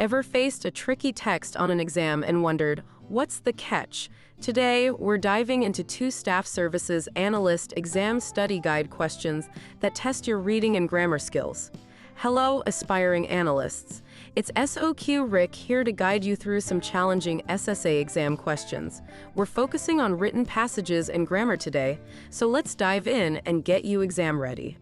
Ever faced a tricky text on an exam and wondered, what's the catch? Today, we're diving into 2 Staff Services Analyst exam study guide questions that test your reading and grammar skills. Hello, aspiring analysts. It's SOQ Rick here to guide you through some challenging SSA exam questions. We're focusing on written passages and grammar today, so let's dive in and get you exam ready.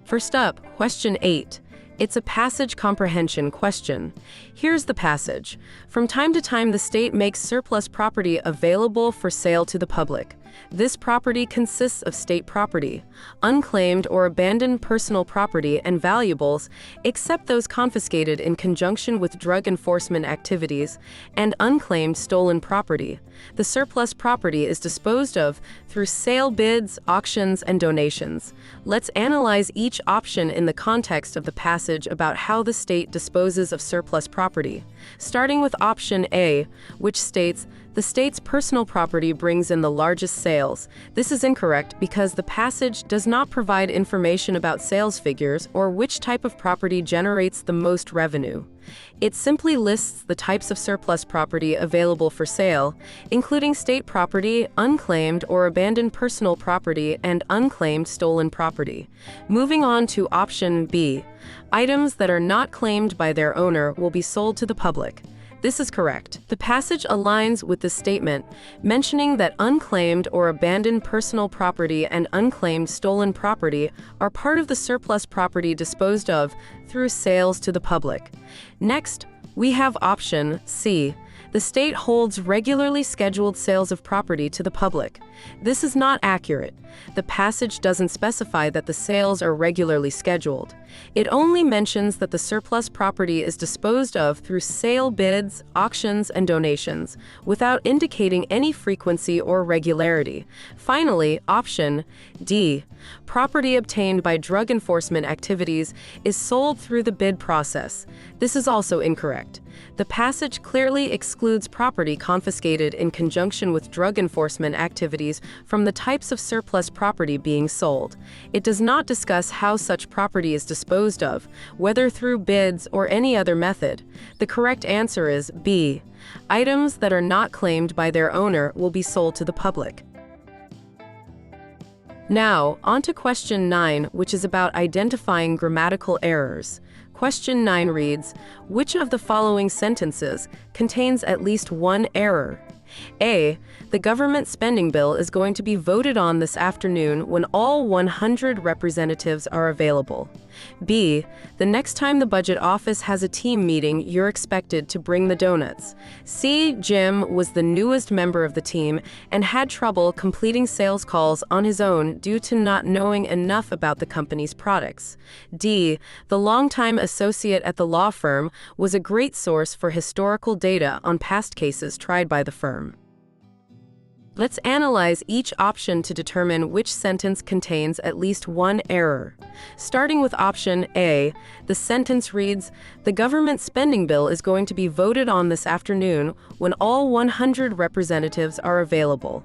First up, question 8. It's a passage comprehension question. Here's the passage. From time to time, the state makes surplus property available for sale to the public. This property consists of state property, unclaimed or abandoned personal property, and valuables, except those confiscated in conjunction with drug enforcement activities, and unclaimed stolen property. The surplus property is disposed of through sale bids, auctions, and donations. Let's analyze each option in the context of the passage about how the state disposes of surplus property. Starting with option A, which states, the state's personal property brings in the largest sales. This is incorrect because the passage does not provide information about sales figures or which type of property generates the most revenue. It simply lists the types of surplus property available for sale, including state property, unclaimed or abandoned personal property, and unclaimed stolen property. Moving on to option B, items that are not claimed by their owner will be sold to the public. This is correct. The passage aligns with the statement, mentioning that unclaimed or abandoned personal property and unclaimed stolen property are part of the surplus property disposed of through sales to the public. Next, we have option C. The state holds regularly scheduled sales of property to the public. This is not accurate. The passage doesn't specify that the sales are regularly scheduled. It only mentions that the surplus property is disposed of through sale bids, auctions, and donations, without indicating any frequency or regularity. Finally, option D. Property obtained by drug enforcement activities is sold through the bid process. This is also incorrect. The passage clearly excludes property confiscated in conjunction with drug enforcement activities from the types of surplus property being sold. It does not discuss how such property is disposed of, whether through bids or any other method. The correct answer is B. Items that are not claimed by their owner will be sold to the public. Now, on to question 9, which is about identifying grammatical errors. Question 9 reads, which of the following sentences contains at least one error? A. The government spending bill is going to be voted on this afternoon when all 100 representatives are available. B. The next time the budget office has a team meeting, you're expected to bring the donuts. C. Jim was the newest member of the team and had trouble completing sales calls on his own due to not knowing enough about the company's products. D. The longtime associate at the law firm was a great source for historical data on past cases tried by the firm. Let's analyze each option to determine which sentence contains at least one error. Starting with option A, the sentence reads, the government spending bill is going to be voted on this afternoon when all 100 representatives are available.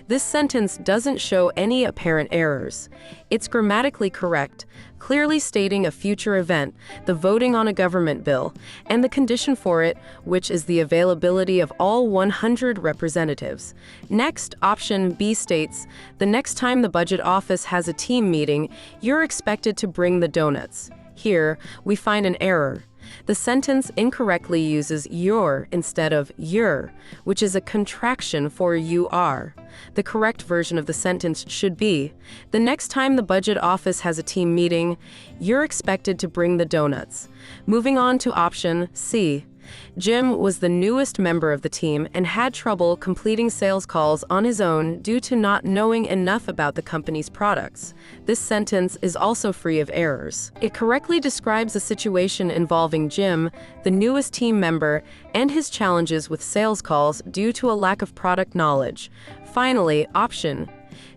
This sentence doesn't show any apparent errors. It's grammatically correct, clearly stating a future event, the voting on a government bill, and the condition for it, which is the availability of all 100 representatives. Next, option B states, the next time the budget office has a team meeting, you're expected to bring the donuts. Here, we find an error. The sentence incorrectly uses your instead of your, which is a contraction for you are. The correct version of the sentence should be, the next time the budget office has a team meeting, you're expected to bring the donuts. Moving on to option C. Jim was the newest member of the team and had trouble completing sales calls on his own due to not knowing enough about the company's products. This sentence is also free of errors. It correctly describes a situation involving Jim, the newest team member, and his challenges with sales calls due to a lack of product knowledge. Finally, option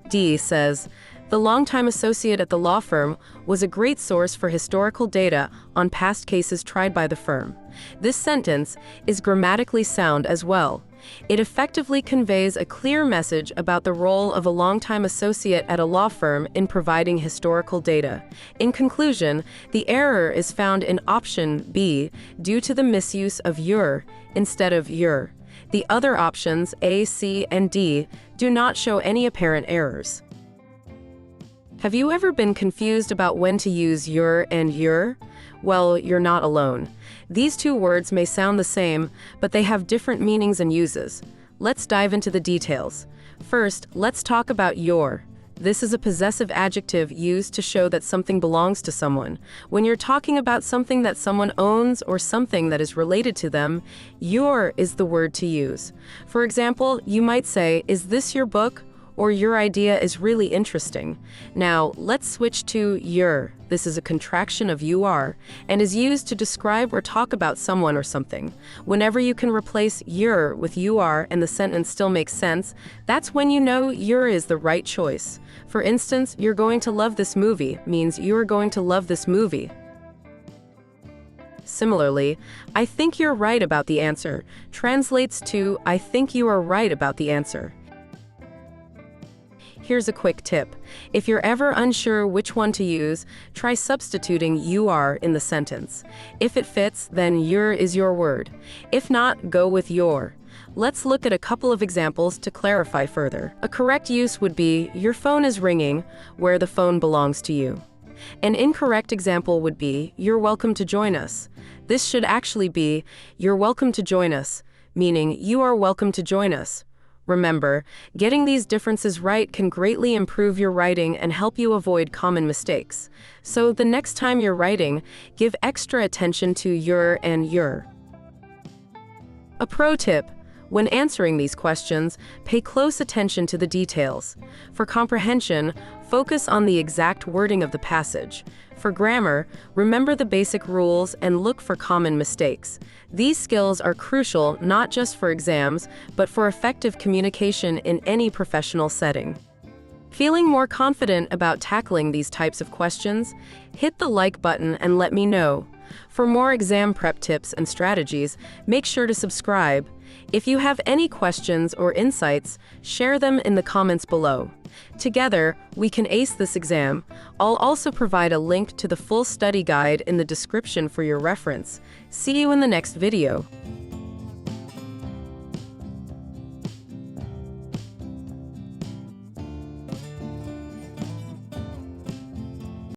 D says, the longtime associate at the law firm was a great source for historical data on past cases tried by the firm. This sentence is grammatically sound as well. It effectively conveys a clear message about the role of a longtime associate at a law firm in providing historical data. In conclusion, the error is found in option B due to the misuse of your instead of your. The other options, A, C, and D, do not show any apparent errors. Have you ever been confused about when to use your and your? Well, you're not alone. These two words may sound the same, but they have different meanings and uses. Let's dive into the details. First, let's talk about your. This is a possessive adjective used to show that something belongs to someone. When you're talking about something that someone owns or something that is related to them, your is the word to use. For example, you might say, "Is this your book?" or "Your idea is really interesting." Now, let's switch to your. This is a contraction of you are and is used to describe or talk about someone or something. Whenever you can replace your with you are and the sentence still makes sense, that's when you know your is the right choice. For instance, "You're going to love this movie" means you're going to love this movie. Similarly, "I think you're right about the answer" translates to "I think you are right about the answer." Here's a quick tip. If you're ever unsure which one to use, try substituting you are in the sentence. If it fits, then your is your word. If not, go with your. Let's look at a couple of examples to clarify further. A correct use would be, "Your phone is ringing," where the phone belongs to you. An incorrect example would be, "You're welcome to join us." This should actually be, "You're welcome to join us," meaning you are welcome to join us. Remember, getting these differences right can greatly improve your writing and help you avoid common mistakes. So the next time you're writing, give extra attention to your and your. A pro tip: when answering these questions, pay close attention to the details. For comprehension, focus on the exact wording of the passage. For grammar, remember the basic rules and look for common mistakes. These skills are crucial not just for exams, but for effective communication in any professional setting. Feeling more confident about tackling these types of questions? Hit the like button and let me know. For more exam prep tips and strategies, make sure to subscribe. If you have any questions or insights, share them in the comments below. Together, we can ace this exam. I'll also provide a link to the full study guide in the description for your reference. See you in the next video.